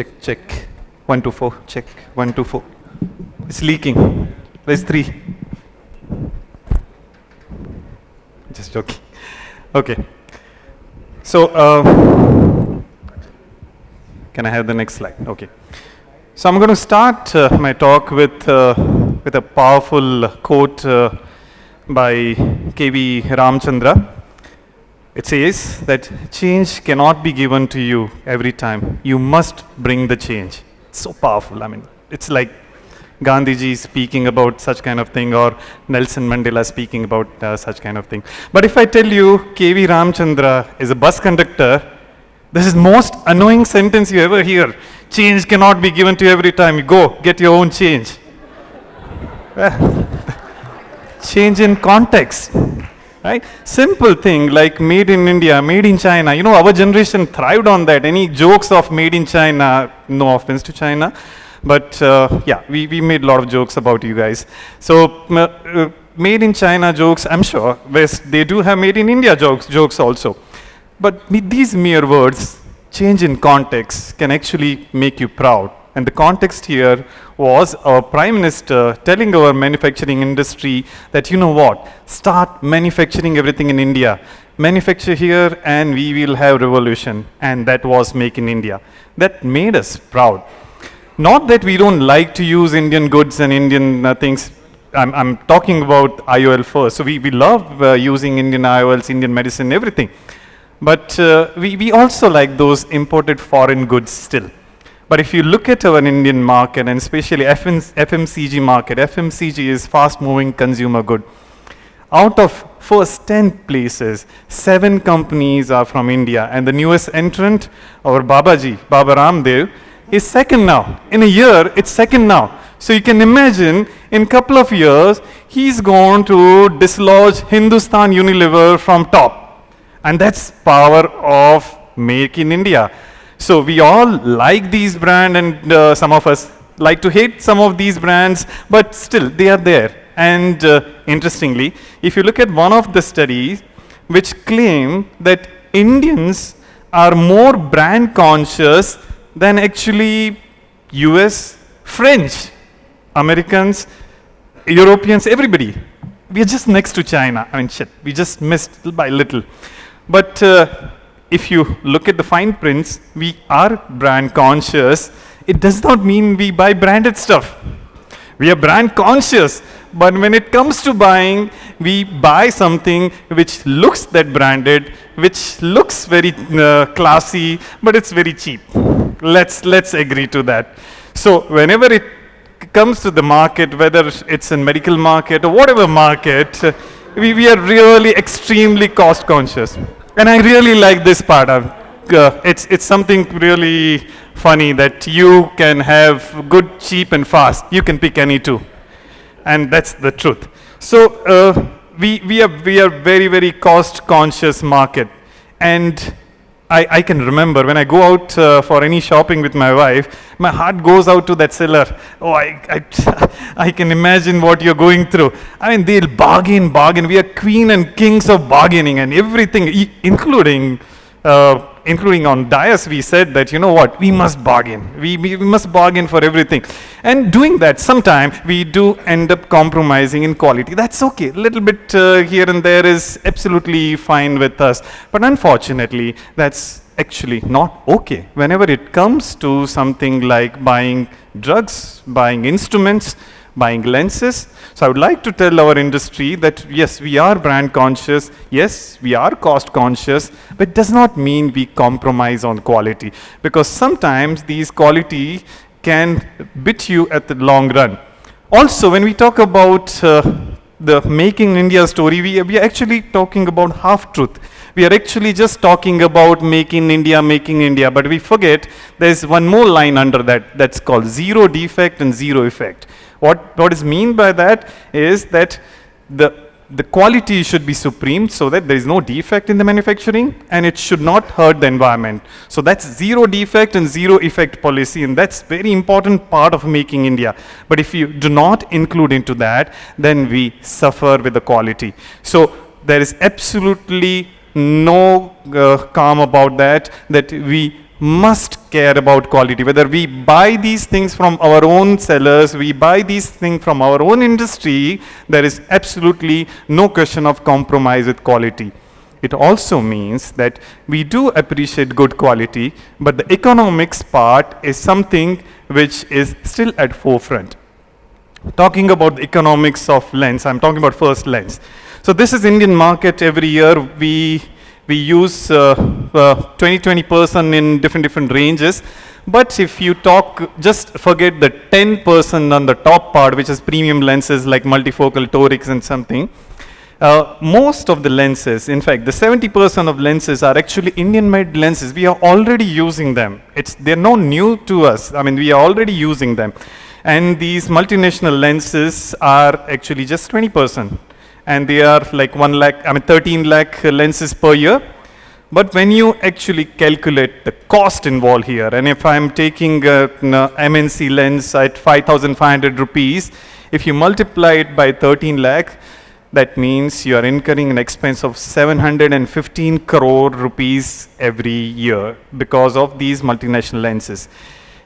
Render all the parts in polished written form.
Check, check. 1, 2, 4. Check. 1, 2, 4. It's leaking. Where's 3? Just joking. Okay. So, can I have the next slide? Okay. So I'm going to start my talk with a powerful quote by K.V. Ramchandra. It says that change cannot be given to you every time. You must bring the change. It's so powerful. I mean, it's like Gandhiji speaking about such kind of thing, or Nelson Mandela speaking about such kind of thing. But if I tell you K.V. Ramchandra is a bus conductor, this is the most annoying sentence you ever hear. Change cannot be given to you every time. You go, get your own change. Change in context. Right? Simple thing like made in India, made in China. You know, our generation thrived on that. Any jokes of made in China, no offense to China. But yeah, we made a lot of jokes about you guys. So made in China jokes, I'm sure, they do have made in India jokes also. But these mere words, change in context, can actually make you proud. And the context here was our Prime Minister telling our manufacturing industry that, you know what, start manufacturing everything in India. Manufacture here and we will have revolution. And that was Make in India. That made us proud. Not that we don't like to use Indian goods and Indian things. I'm talking about IOL first. So we love using Indian IOLs, Indian medicine, everything. But we also like those imported foreign goods still. But if you look at our Indian market, and especially FMCG market, FMCG is fast-moving consumer good. Out of first 10 places, 7 companies are from India. And the newest entrant, our Baba Ramdev, is second now. In a year, it's second now. So you can imagine, in a couple of years, he's going to dislodge Hindustan Unilever from top. And that's power of Make in India. So we all like these brands, and some of us like to hate some of these brands, but still they are there. And interestingly, if you look at one of the studies which claim that Indians are more brand conscious than actually US, French, Americans, Europeans, everybody. We are just next to China. I mean, shit, we just missed little by little. But if you look at the fine prints, we are brand conscious. It does not mean we buy branded stuff. We are brand conscious, but when it comes to buying, we buy something which looks that branded, which looks very classy, but it's very cheap. Let's agree to that. So whenever it comes to the market, whether it's in medical market or whatever market, we are really extremely cost conscious. And I really like this part. It's something really funny that you can have good, cheap, and fast. You can pick any two, and that's the truth. So we are very, very cost conscious market, and I can remember when I go out for any shopping with my wife, my heart goes out to that seller. Oh, I can imagine what you're going through. I mean, they'll bargain. We are queen and kings of bargaining and everything, including on dais, we said that, you know what, we must bargain. We must bargain for everything. And doing that, sometimes we do end up compromising in quality. That's okay. A little bit here and there is absolutely fine with us. But unfortunately, that's actually not okay. Whenever it comes to something like buying drugs, buying instruments, buying lenses. So I would like to tell our industry that yes, we are brand conscious, yes, we are cost conscious, but it does not mean we compromise on quality, because sometimes these quality can bit you at the long run. Also, when we talk about the Make in India story, we are actually talking about half-truth. We are actually just talking about making India, but we forget there's one more line under that, that's called zero defect and zero effect. What is mean by that is that the quality should be supreme so that there is no defect in the manufacturing and it should not hurt the environment. So that's zero defect and zero effect policy, and that's very important part of Making India. But if you do not include into that, then we suffer with the quality. So there is absolutely no calm about that we must care about quality. Whether we buy these things from our own sellers, we buy these things from our own industry, there is absolutely no question of compromise with quality. It also means that we do appreciate good quality, but the economics part is something which is still at forefront. Talking about the economics of lens, I'm talking about first lens. So this is Indian market. Every year we use 20% in different ranges. But if you talk, just forget the 10% on the top part, which is premium lenses like multifocal, torics and something. Most of the lenses, in fact, the 70% of lenses are actually Indian-made lenses. We are already using them. they're not new to us. I mean, we are already using them. And these multinational lenses are actually just 20%. And they are like 13 lakh lenses per year. But when you actually calculate the cost involved here, and if I'm taking an MNC lens at 5,500 rupees, if you multiply it by 13 lakh, that means you are incurring an expense of 715 crore rupees every year because of these multinational lenses.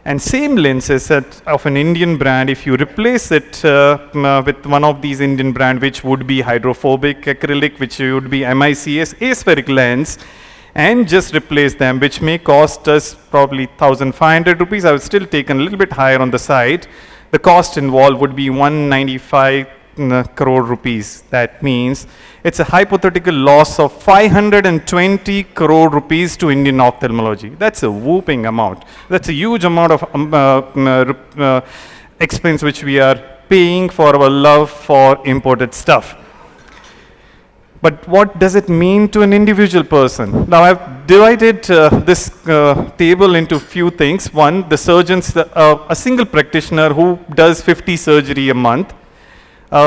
And same lenses of an Indian brand, if you replace it with one of these Indian brand, which would be hydrophobic acrylic, which would be MICS aspheric lens, and just replace them, which may cost us probably 1,500 rupees. I would still take a little bit higher on the side. The cost involved would be 195 crore rupees. That means it's a hypothetical loss of 520 crore rupees to Indian ophthalmology. That's a whooping amount. That's a huge amount of expense which we are paying for our love for imported stuff. But what does it mean to an individual person? Now I've divided this table into few things. One, the surgeons, a single practitioner who does 50 surgery a month.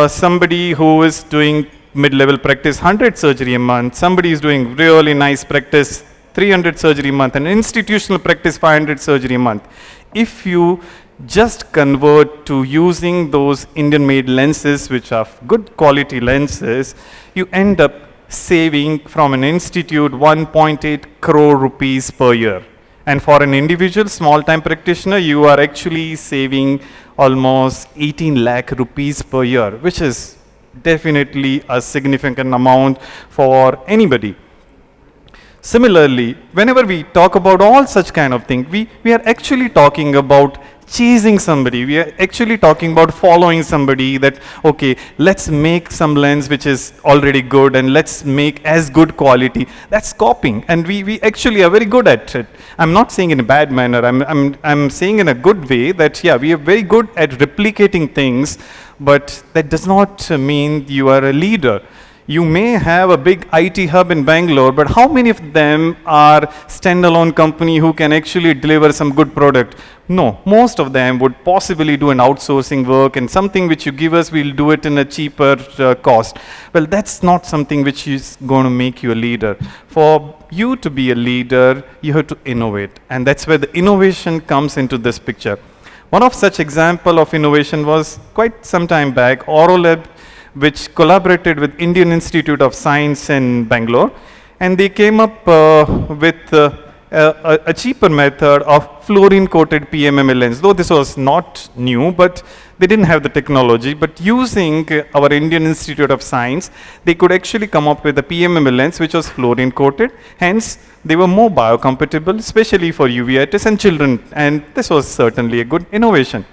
Somebody who is doing mid-level practice, 100 surgery a month. Somebody is doing really nice practice, 300 surgery a month. And institutional practice, 500 surgery a month. If you just convert to using those Indian-made lenses, which are good quality lenses, you end up saving from an institute 1.8 crore rupees per year. And for an individual small-time practitioner, you are actually saving almost 18 lakh rupees per year, which is definitely a significant amount for anybody. Similarly, whenever we talk about all such kind of things, we are actually talking about chasing somebody. We are actually talking about following somebody that, okay, let's make some lens which is already good and let's make as good quality. That's copying, and we actually are very good at it. I'm not saying in a bad manner. I'm saying in a good way that, yeah, we are very good at replicating things, but that does not mean you are a leader. You may have a big IT hub in Bangalore, but how many of them are standalone company who can actually deliver some good product? No, most of them would possibly do an outsourcing work, and something which you give us, we'll do it in a cheaper cost. Well, that's not something which is going to make you a leader. For you to be a leader, you have to innovate, and that's where the innovation comes into this picture. One of such example of innovation was quite some time back, Orolab, which collaborated with Indian Institute of Science in Bangalore, and they came up with a cheaper method of fluorine-coated PMMA lens. Though this was not new, but they didn't have the technology. But using our Indian Institute of Science, they could actually come up with a PMMA lens which was fluorine-coated. Hence, they were more biocompatible, especially for uveitis and children. And this was certainly a good innovation.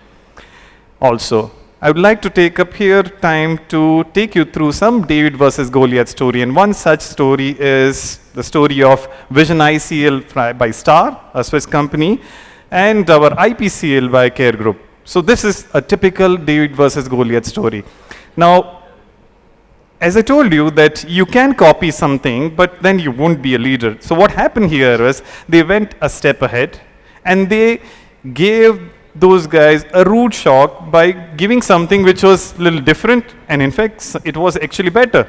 Also, I would like to take up here time to take you through some David versus Goliath story. And one such story is the story of Vision ICL by Star, a Swiss company, and our IPCL by Care Group. So this is a typical David versus Goliath story. Now, as I told you that you can copy something, but then you won't be a leader. So what happened here was they went a step ahead and they gave those guys a rude shock by giving something which was a little different, and in fact it was actually better.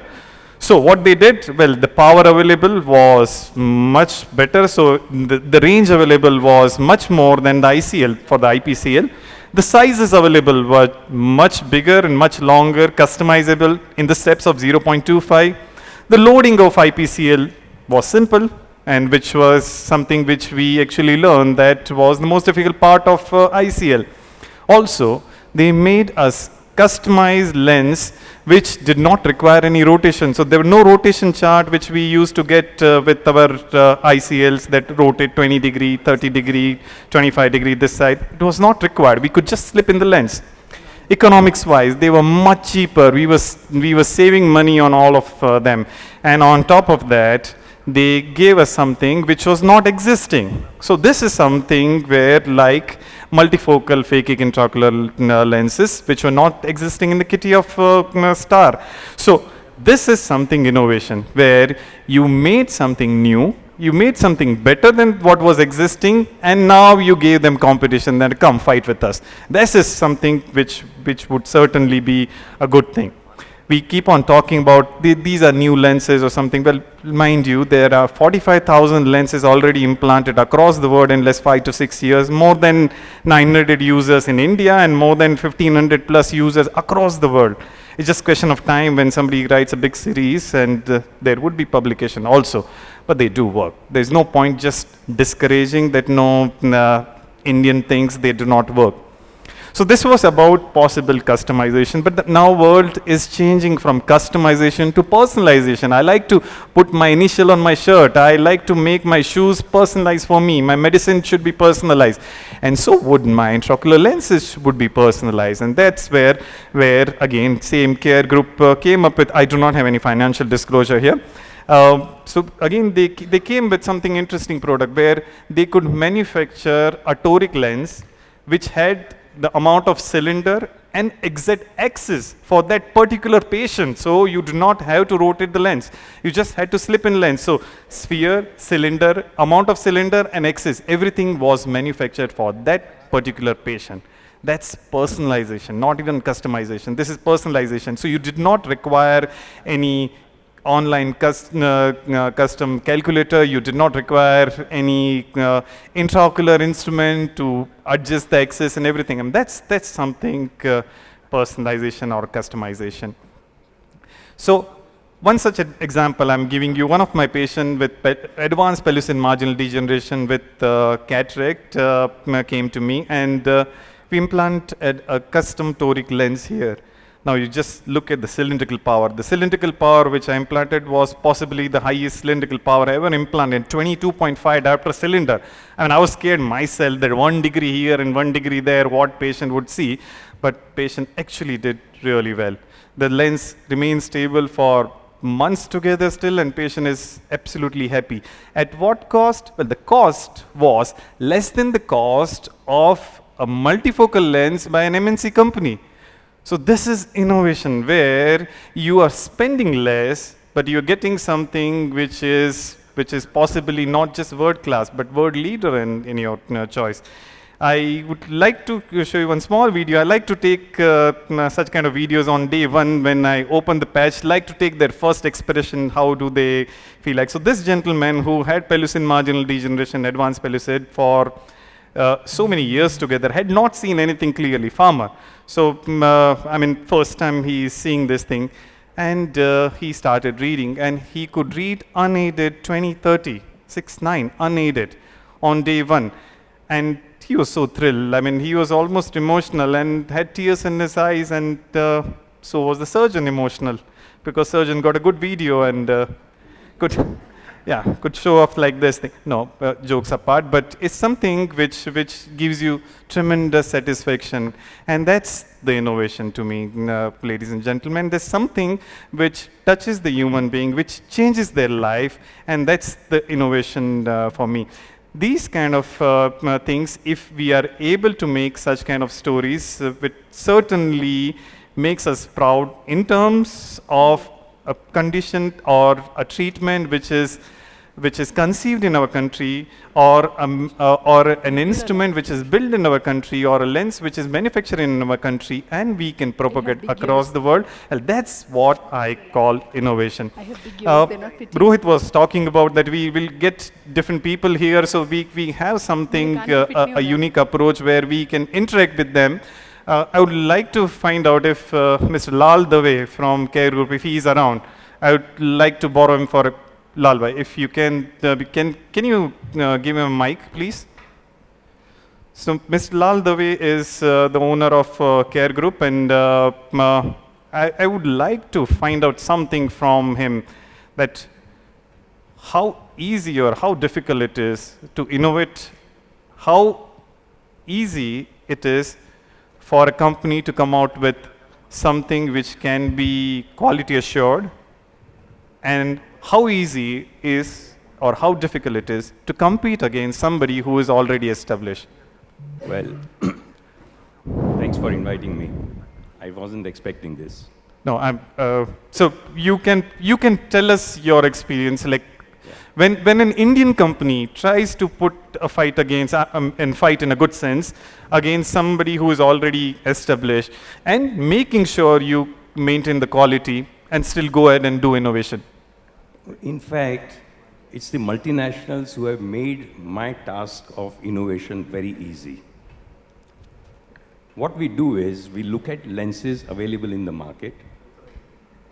So what they did, well, the power available was much better, so the range available was much more than the ICL for the IPCL. The sizes available were much bigger and much longer, customizable in the steps of 0.25. The loading of IPCL was simple, and which was something which we actually learned that was the most difficult part of ICL. Also, they made us customized lens which did not require any rotation. So there were no rotation chart which we used to get with our ICLs that rotate 20 degree, 30 degree, 25 degree this side. It was not required. We could just slip in the lens. Economics wise, they were much cheaper. We were saving money on all of them. And on top of that, they gave us something which was not existing. So this is something where like multifocal phakic intraocular lenses which were not existing in the kitty of Star. So this is something innovation where you made something new, you made something better than what was existing, and now you gave them competition that come fight with us. This is something which would certainly be a good thing. We keep on talking about these are new lenses or something. Well, mind you, there are 45,000 lenses already implanted across the world in less 5 to 6 years, more than 900 users in India and more than 1500 plus users across the world. It's just a question of time when somebody writes a big series and there would be publication also, but they do work. There's no point just discouraging that no Indian things, they do not work. So this was about possible customization, but the now world is changing from customization to personalization. I like to put my initial on my shirt. I like to make my shoes personalized for me. My medicine should be personalized. And so would my intraocular lenses would be personalized. And that's where again, same care group came up with, I do not have any financial disclosure here. So again, they came with something interesting product where they could manufacture a toric lens which had the amount of cylinder and exact axis for that particular patient. So you do not have to rotate the lens. You just had to slip in lens. So sphere, cylinder, amount of cylinder and axis, everything was manufactured for that particular patient. That's personalization, not even customization. This is personalization. So you did not require any online custom calculator. You did not require any intraocular instrument to adjust the axis and everything. And that's something personalization or customization. So one such example I'm giving you, one of my patients with advanced pellucid marginal degeneration with cataract came to me, and we implanted a custom toric lens here. Now you just look at the cylindrical power. The cylindrical power which I implanted was possibly the highest cylindrical power ever implanted, 22.5 diopter cylinder. I mean, I was scared myself that 1 degree here and 1 degree there, what patient would see, but patient actually did really well. The lens remained stable for months together still, and patient is absolutely happy. At what cost? Well, the cost was less than the cost of a multifocal lens by an MNC company. So this is innovation where you are spending less, but you're getting something which is possibly not just world class, but world leader in your choice. I would like to show you one small video. I like to take such kind of videos on day one when I open the patch, like to take their first expression, how do they feel like. So this gentleman who had pellucid marginal degeneration, advanced pellucid for so many years together, had not seen anything clearly, Pharma. So, I mean, first time he is seeing this thing, and he started reading, and he could read unaided 20/30, 6/9, unaided on day one. And he was so thrilled. I mean, he was almost emotional and had tears in his eyes, and so was the surgeon emotional, because surgeon got a good video and could show off like this thing. No, jokes apart, but it's something which gives you tremendous satisfaction. And that's the innovation to me, ladies and gentlemen. There's something which touches the human being, which changes their life, and that's the innovation for me. These kind of things, if we are able to make such kind of stories, which certainly makes us proud in terms of a condition or a treatment which is conceived in our country, or an instrument which is built in our country, or a lens which is manufactured in our country, and we can propagate across the world. Well, that's what I call innovation. Rohit was talking about that we will get different people here, so we have something, a unique approach where we can interact with them. I would like to find out if Mr. Lal Dave from Care Group, if he is around. I would like to borrow him for Lalbhai, if you can you give him a mic, please? So Mr. Lal Dave is the owner of Care Group, and I would like to find out something from him, that how easy or how difficult it is to innovate, how easy it is for a company to come out with something which can be quality assured, and how easy is or how difficult it is to compete against somebody who is already established. Well, thanks for inviting me. I wasn't expecting this. No, so you can tell us your experience, like when an Indian company tries to put a fight against, and fight in a good sense, against somebody who is already established, and making sure you maintain the quality and still go ahead and do innovation. In fact, it's the multinationals who have made my task of innovation very easy. What we do is we look at lenses available in the market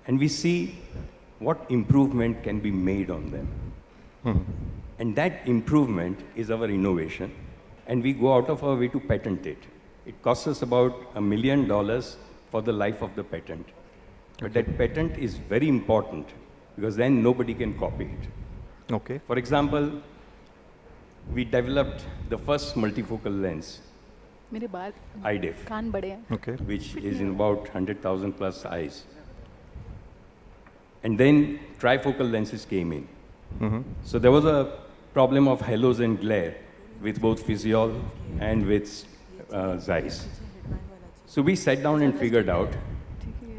and we see what improvement can be made on them. And that improvement is our innovation, and we go out of our way to patent it. It costs us about $1 million for the life of the patent. But that patent is very important because then nobody can copy it. Okay. For example, we developed the first multifocal lens, IDEF, Okay. which is in about 100,000 plus eyes. And then trifocal lenses came in. So there was a problem of halos and glare with both Physiol and with Zeiss. So we sat down and figured out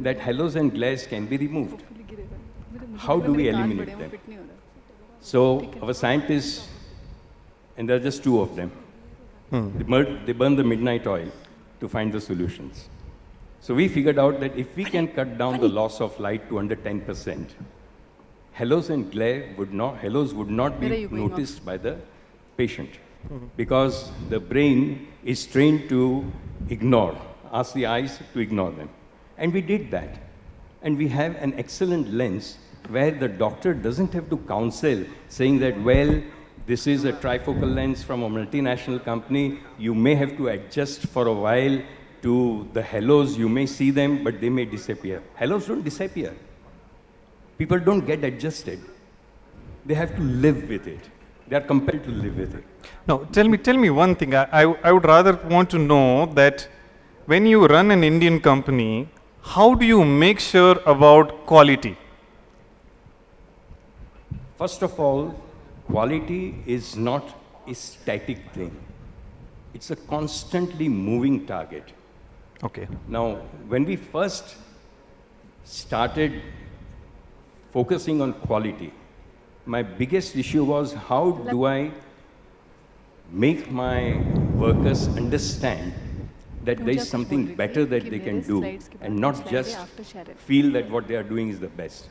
that halos and glares can be removed. How do we eliminate them? So our scientists, and there are just two of them, they burn the midnight oil to find the solutions. So we figured out that if we can cut down the loss of light to under 10%, halos and glare would not be noticed by the patient, because the brain is trained to ignore, ask the eyes to ignore them. And we did that. And we have an excellent lens where the doctor doesn't have to counsel, saying that, well, this is a trifocal lens from a multinational company. You may have to adjust for a while to the halos. You may see them, but they may disappear. Halos don't disappear. People don't get adjusted. They have to live with it. They are compelled to live with it. Now, tell me one thing. I would rather want to know that when you run an Indian company, how do you make sure about quality? First of all, quality is not a static thing. It's a constantly moving target. Okay. Now, when we first started focusing on quality, my biggest issue was, how do I make my workers understand that there is something better that they can do and not just feel that what they are doing is the best.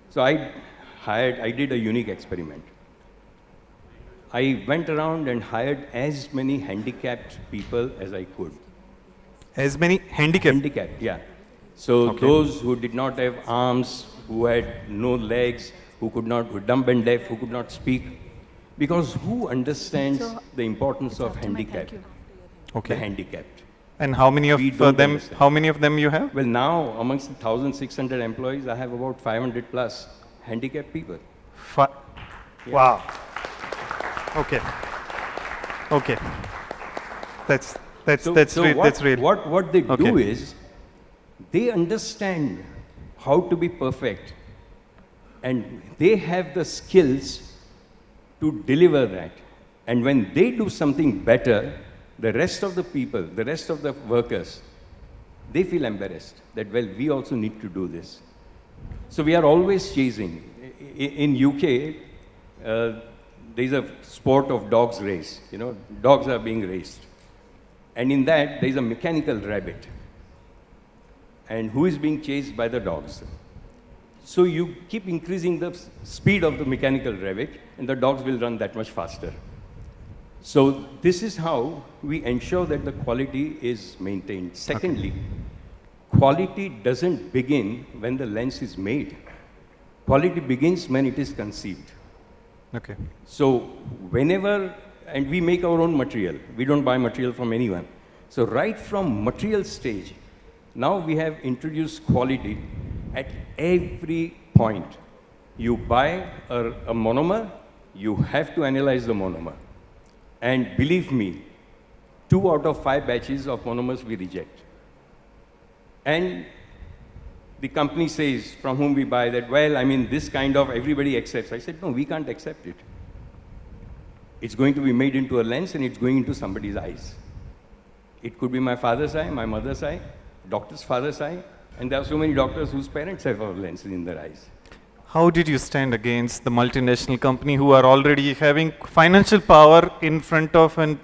So I did a unique experiment. I went around and hired as many handicapped people as I could. As many handicapped? Handicapped, yeah. So those who did not have arms, who had no legs, who were dumb and deaf, who could not speak. Because who understands the importance of handicap? Okay. The handicapped. And how many of them? How many of them you have? Well, now amongst the 1,600 employees, I have about 500 plus handicapped people. Yeah. Wow. Okay. Okay. That's real. What they do is, they understand how to be perfect, and they have the skills to deliver that. And when they do something better, the rest of the people, the rest of the workers, they feel embarrassed that, well, we also need to do this. So we are always chasing. In UK, there's a sport of dogs race. You know, dogs are being raced. And in that, there's a mechanical rabbit. And who is being chased by the dogs? So you keep increasing the speed of the mechanical rabbit, and the dogs will run that much faster. So this is how we ensure that the quality is maintained. Secondly, quality doesn't begin when the lens is made. Quality begins when it is conceived. Okay. So whenever, and we make our own material. We don't buy material from anyone. So right from material stage, now we have introduced quality at every point. You buy a monomer, you have to analyze the monomer. And believe me, 2 out of 5 batches of monomers we reject. And the company says, from whom we buy, that, well, I mean, this kind of everybody accepts. I said, no, we can't accept it. It's going to be made into a lens and it's going into somebody's eyes. It could be my father's eye, my mother's eye, doctor's father's eye, and there are so many doctors whose parents have our lenses in their eyes. How did you stand against the multinational company who are already having financial power in front of and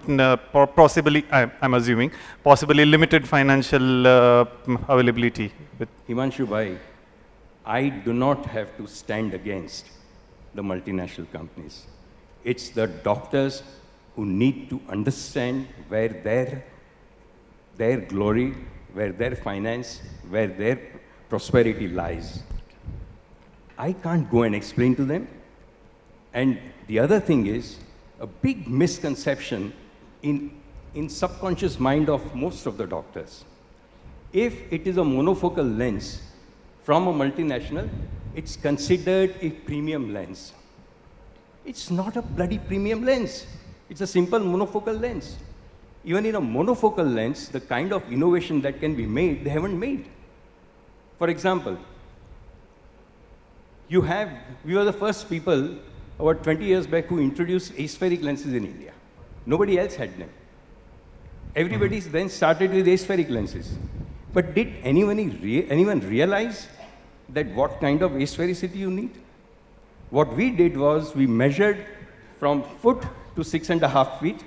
possibly, I'm assuming, possibly limited financial availability? Himanshu Bhai, I do not have to stand against the multinational companies. It's the doctors who need to understand where their glory, where their finance, where their prosperity lies. I can't go and explain to them. And the other thing is, a big misconception in subconscious mind of most of the doctors. If it is a monofocal lens from a multinational, it's considered a premium lens. It's not a bloody premium lens. It's a simple monofocal lens. Even in a monofocal lens, the kind of innovation that can be made, they haven't made. For example, we were the first people about 20 years back who introduced aspheric lenses in India. Nobody else had them. Everybody then started with aspheric lenses. But did anyone realize that what kind of asphericity you need? What we did was we measured from foot to 6.5 feet,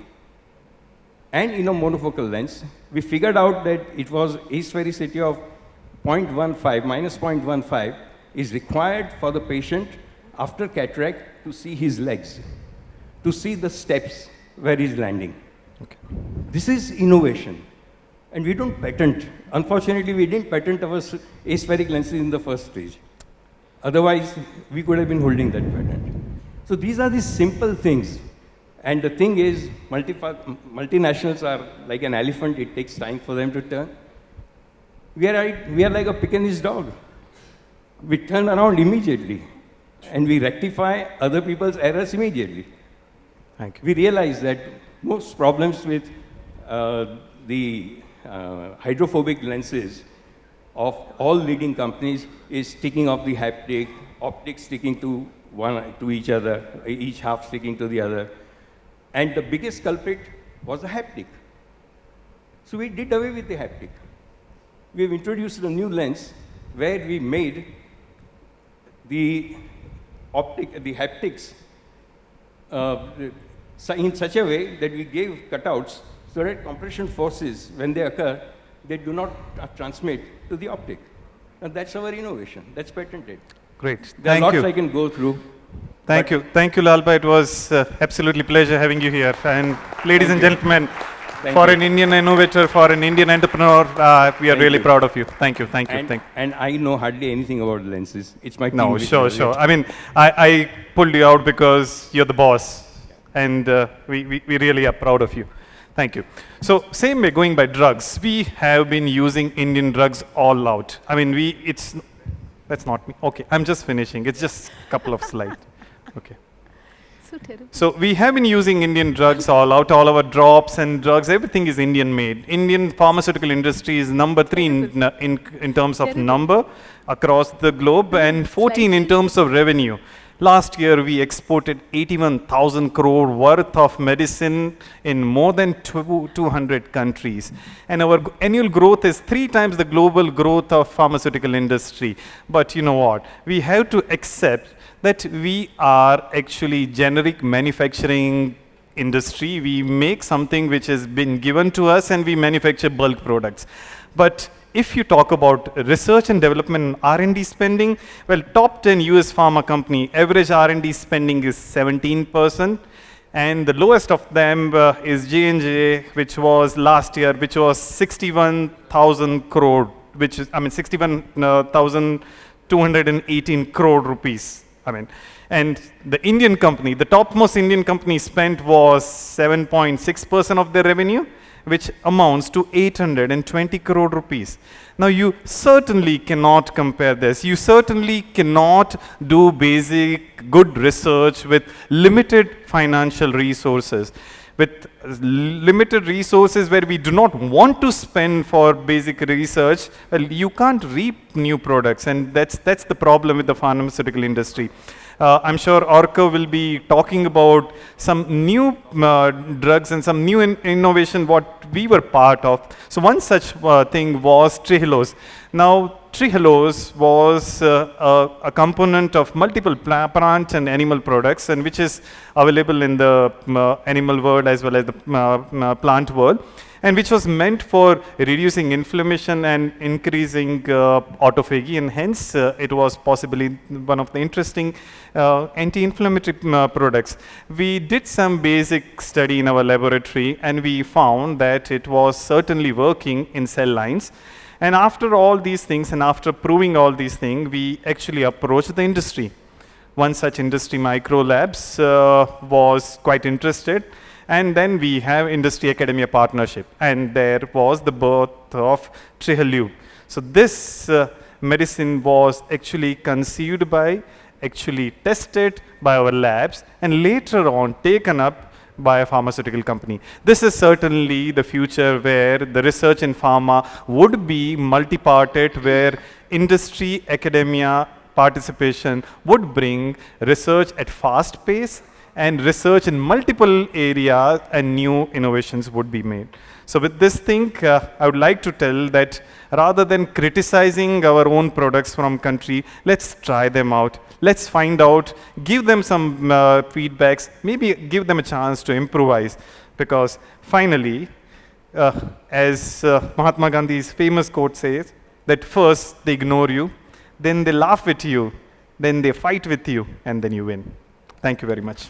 and in a monofocal lens, we figured out that it was asphericity of 0.15, minus 0.15, is required for the patient after cataract to see his legs, to see the steps where he's landing. Okay. This is innovation. And we don't patent. Unfortunately, we didn't patent our aspheric lenses in the first stage. Otherwise, we could have been holding that patent. So these are the simple things. And the thing is, multinationals are like an elephant. It takes time for them to turn. We are like a Pekingese dog. We turn around immediately, and we rectify other people's errors immediately. Thank you. We realize that most problems with the hydrophobic lenses of all leading companies is sticking of the haptic, optics sticking to each other, each half sticking to the other. And the biggest culprit was the haptic. So we did away with the haptic. We have introduced a new lens where we made the haptics in such a way that we gave cutouts so that compression forces, when they occur, they do not transmit to the optic. And that's our innovation. That's patented. Great. There are Thank lots you. I can go through. Thank you. Thank you, Lalbhai. It was absolutely pleasure having you here. And ladies and gentlemen, for an Indian innovator, for an Indian entrepreneur, we are really proud of you. Thank you. Thank you. And I know hardly anything about lenses. It's my team. No, sure. I mean, I pulled you out because you're the boss. And we really are proud of you. Thank you. So same way, going by drugs, we have been using Indian drugs all out. I mean, that's not me. Okay, I'm just finishing. It's just a couple of slides. Okay. So terrible. So we have been using Indian drugs all out. All our drops and drugs, everything is Indian made. Indian pharmaceutical industry is number 3 in terms of number across the globe, and 14 in terms of revenue. Last year, we exported 81,000 crore worth of medicine in more than 200 countries. And our annual growth is 3 times the global growth of pharmaceutical industry. But you know what? We have to accept that we are actually generic manufacturing industry. We make something which has been given to us, and we manufacture bulk products. But if you talk about research and development and R&D spending, well, top 10 US pharma company, average R&D spending is 17%. And the lowest of them is J&J, which was last year, which was 61,000 crore, which is, 61,218 crore rupees I mean, and the Indian company, the topmost Indian company spent was 7.6% of their revenue, which amounts to 820 crore rupees. Now you certainly cannot compare this. You certainly cannot do basic good research with limited financial resources. With limited resources where we do not want to spend for basic research, well, you can't reap new products, and that's the problem with the pharmaceutical industry. I'm sure Orca will be talking about some new drugs and some new innovation what we were part of. So one such thing was Trehalose. Now Trehalose was a component of multiple plant and animal products, and which is available in the animal world as well as the plant world, and which was meant for reducing inflammation and increasing autophagy, and hence it was possibly one of the interesting anti-inflammatory products. We did some basic study in our laboratory, and we found that it was certainly working in cell lines. And after all these things, and after proving all these things, we actually approached the industry. One such industry, Micro Labs, was quite interested. And then we have industry-academia partnership. And there was the birth of Trehalose. So this medicine was actually conceived by, actually tested by our labs, and later on taken up by a pharmaceutical company. This is certainly the future where the research in pharma would be multi-parted, where industry, academia participation would bring research at fast pace, and research in multiple areas and new innovations would be made. So with this thing, I would like to tell that rather than criticizing our own products from country, let's try them out. Let's find out, give them some feedbacks, maybe give them a chance to improvise. Because finally, as Mahatma Gandhi's famous quote says, that first they ignore you, then they laugh with you, then they fight with you, and then you win. Thank you very much.